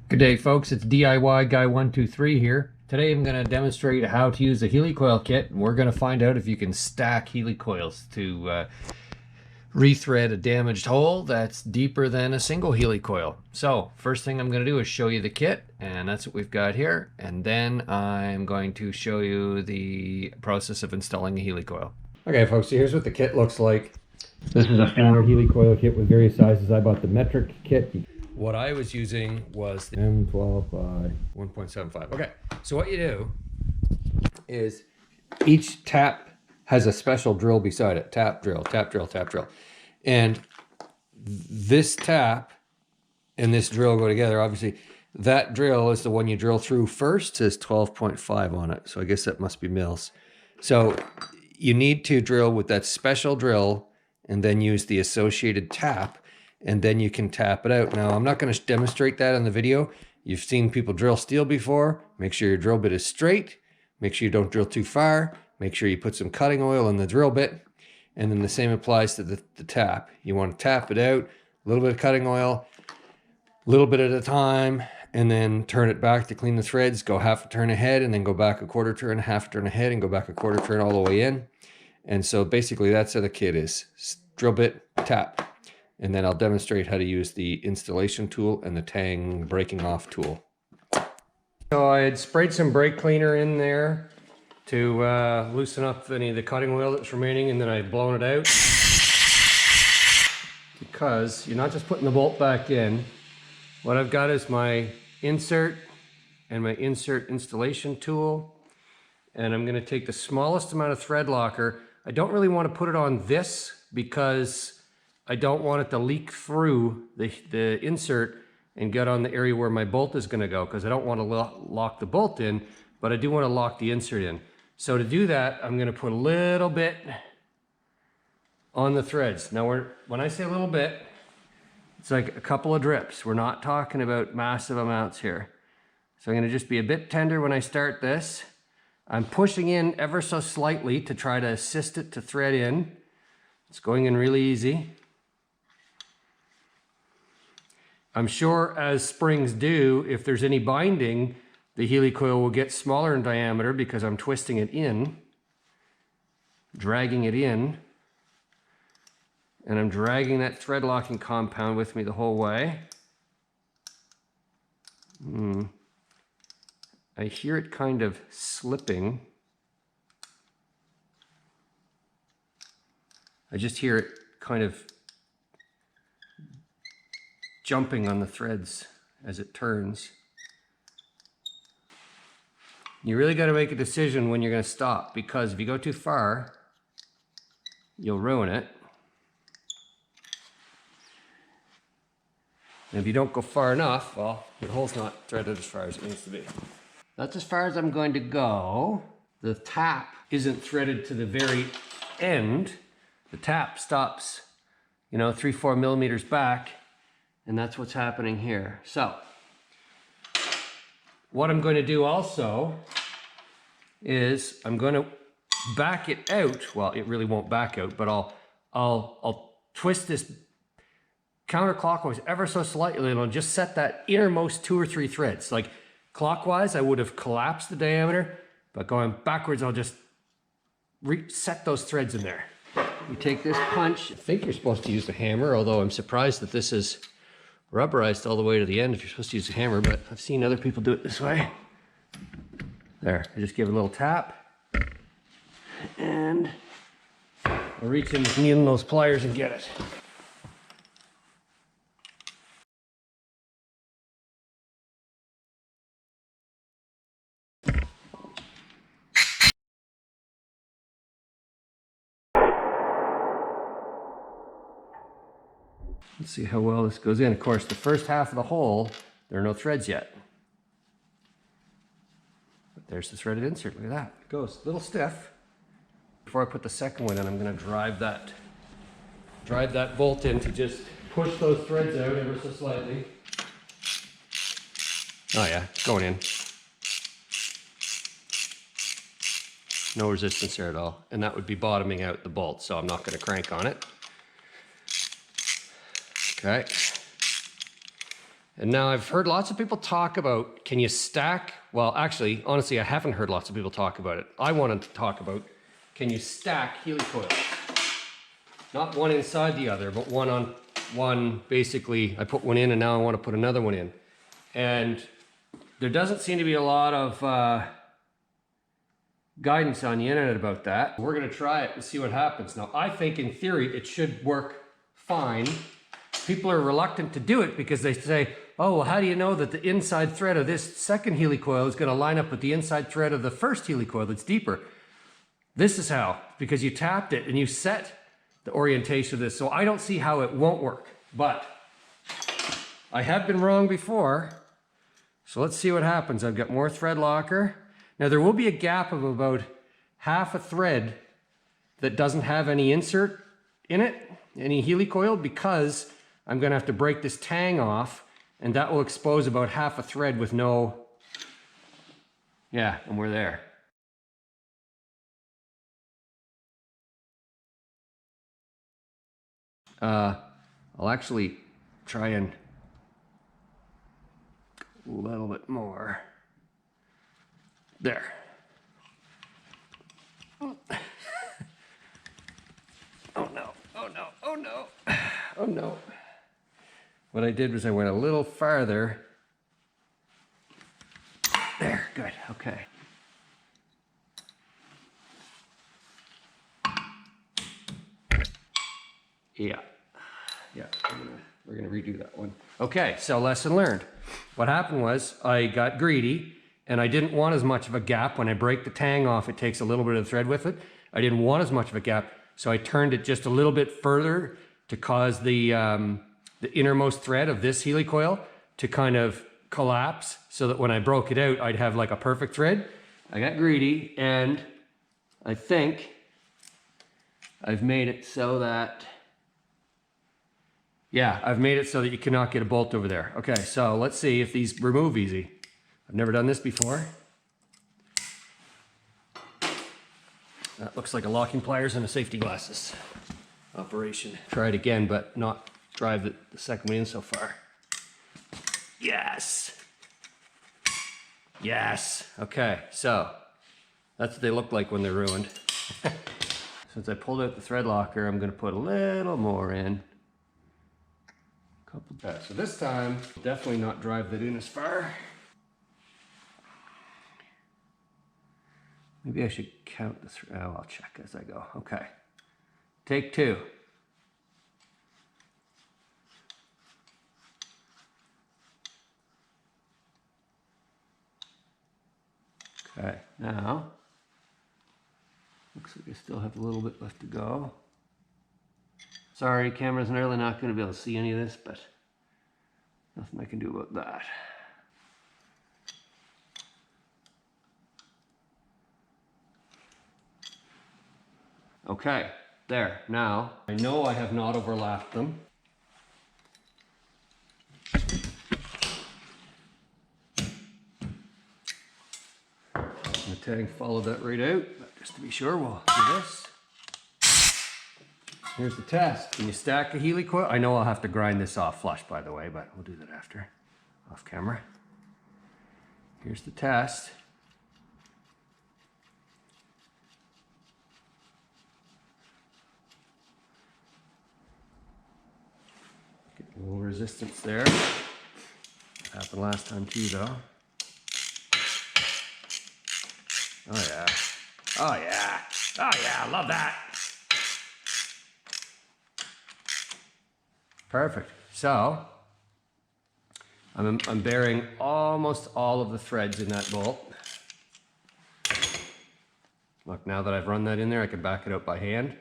Good day, folks. It's DIY Guy 123 here. Today I'm going to demonstrate how to use the Heli Coil kit, and we're going to find out if you can stack Heli coils to rethread a damaged hole that's deeper than a single Heli coil. So first thing I'm going to do is show you the kit, and that's what we've got here, and then I'm going to show you the process of installing a Heli coil. Okay, folks, so here's what the kit looks like. This is a standard Heli coil kit with various sizes. I bought the metric kit. What I was using was the M12 by 1.75. Okay, so what you do is each tap has a special drill beside it. Tap, drill, tap, drill, tap, drill. And this tap and this drill go together. Obviously, that drill is the one you drill through first. It says 12.5 on it. So I guess that must be mils. So you need to drill with that special drill and then use the associated tap, and then you can tap it out. Now, I'm not going to demonstrate that in the video. You've seen people drill steel before. Make sure your drill bit is straight. Make sure you don't drill too far. Make sure you put some cutting oil in the drill bit. And then the same applies to the tap. You want to tap it out, a little bit of cutting oil, a little bit at a time, and then turn it back to clean the threads. Go half a turn ahead, and then go back a quarter turn, half a turn ahead, and go back a quarter turn all the way in. And so basically that's how the kit is. Drill bit, tap. And then I'll demonstrate how to use the installation tool and the tang breaking off tool. So I had sprayed some brake cleaner in there to loosen up any of the cutting oil that's remaining, and then I had blown it out. Because you're not just putting the bolt back in. What I've got is my insert and my insert installation tool. And I'm gonna take the smallest amount of thread locker. I don't really want to put it on this because I don't want it to leak through the insert and get on the area where my bolt is going to go, because I don't want to lock the bolt in, but I do want to lock the insert in. So to do that, I'm going to put a little bit on the threads. Now, when I say a little bit, it's like a couple of drips. We're not talking about massive amounts here. So I'm going to just be a bit tender when I start this. I'm pushing in ever so slightly to try to assist it to thread in. It's going in really easy. I'm sure, as springs do, if there's any binding, the Heli coil will get smaller in diameter because I'm twisting it in, dragging it in, and I'm dragging that thread locking compound with me the whole way. I hear it kind of slipping. I just hear it kind of jumping on the threads as it turns. You really got to make a decision when you're going to stop, because if you go too far, you'll ruin it. And if you don't go far enough, well, your hole's not threaded as far as it needs to be. That's as far as I'm going to go. The tap isn't threaded to the very end. The tap stops, 3-4 millimeters back, and that's what's happening here. So what I'm going to do also is I'm going to back it out. Well, it really won't back out, but I'll twist this counterclockwise ever so slightly, and I'll just set that innermost 2 or 3 threads. Like clockwise, I would have collapsed the diameter, but going backwards, I'll just reset those threads in there. You take this punch. I think you're supposed to use the hammer, although I'm surprised that this is rubberized all the way to the end if you're supposed to use a hammer, but I've seen other people do it this way. There, I just give it a little tap, and I'll reach in with needle nose pliers and get it. Let's see how well this goes in. Of course, the first half of the hole, there are no threads yet. But there's the threaded insert. Look at that. It goes a little stiff. Before I put the second one in, I'm going to drive that bolt in to just push those threads out ever so slightly. Oh yeah, it's going in. No resistance there at all. And that would be bottoming out the bolt, so I'm not going to crank on it. Okay. And now I've heard lots of people talk about, can you stack? Well, actually, honestly, I haven't heard lots of people talk about it. I wanted to talk about, can you stack Heli coils? Not one inside the other, but one on one. Basically, I put one in and now I want to put another one in. And there doesn't seem to be a lot of guidance on the internet about that. We're going to try it and see what happens. Now, I think in theory, it should work fine. People are reluctant to do it because they say, oh, well, how do you know that the inside thread of this second Heli coil is going to line up with the inside thread of the first Heli coil that's deeper? This is how, because you tapped it and you set the orientation of this. So I don't see how it won't work, but I have been wrong before. So let's see what happens. I've got more thread locker. Now there will be a gap of about half a thread that doesn't have any insert in it, any Heli coil, because I'm going to have to break this tang off, and that will expose about half a thread with no, yeah, and we're there. I'll actually try and a little bit more. There. Oh no, oh no, oh no, oh no. What I did was I went a little farther. There, good, okay. Yeah, we're gonna redo that one. Okay, so lesson learned. What happened was I got greedy and I didn't want as much of a gap. When I break the tang off, it takes a little bit of thread with it. I didn't want as much of a gap, so I turned it just a little bit further to cause the innermost thread of this Heli coil to kind of collapse so that when I broke it out, I'd have like a perfect thread. I got greedy and I think I've made it so that, yeah, I've made it so that you cannot get a bolt over there. Okay, so let's see if these remove easy. I've never done this before. That looks like a locking pliers and a safety glasses operation. Try it again, but not drive the second one in so far. Yes. Yes. Okay, so that's what they look like when they're ruined. Since I pulled out the thread locker, I'm going to put a little more in. So this time, definitely not drive that in as far. Maybe I should count the thread. Oh, I'll check as I go. Okay. Take two. Okay, now, looks like I still have a little bit left to go. Sorry, camera's really not going to be able to see any of this, but nothing I can do about that. Okay, there. Now, I know I have not overlapped them. The tag followed that right out, but just to be sure, we'll do this. Here's the test. Can you stack a Heli coil? I know I'll have to grind this off flush, by the way, but we'll do that after, off camera. Here's the test. Get a little resistance there. Happened last time too, though. Oh yeah. Oh yeah. Oh yeah, love that. Perfect. So, I'm burying almost all of the threads in that bolt. Look, now that I've run that in there, I can back it out by hand.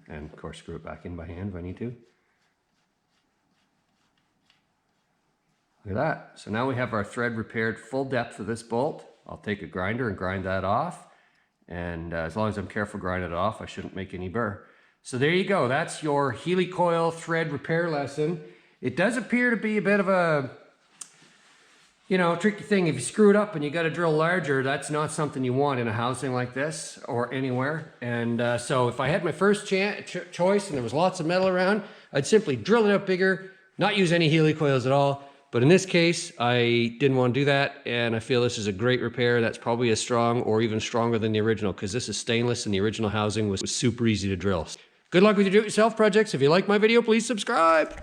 And of course, screw it back in by hand if I need to. Look at that. So now we have our thread repaired full depth of this bolt. I'll take a grinder and grind that off. And as long as I'm careful grinding it off, I shouldn't make any burr. So there you go. That's your Heli coil thread repair lesson. It does appear to be a bit of a, you know, tricky thing. If you screw it up and you got to drill larger, that's not something you want in a housing like this or anywhere. And so if I had my first choice and there was lots of metal around, I'd simply drill it up bigger, not use any Heli coils at all. But in this case, I didn't want to do that, and I feel this is a great repair that's probably as strong or even stronger than the original, because this is stainless and the original housing was super easy to drill. Good luck with your do-it-yourself projects. If you like my video, please subscribe.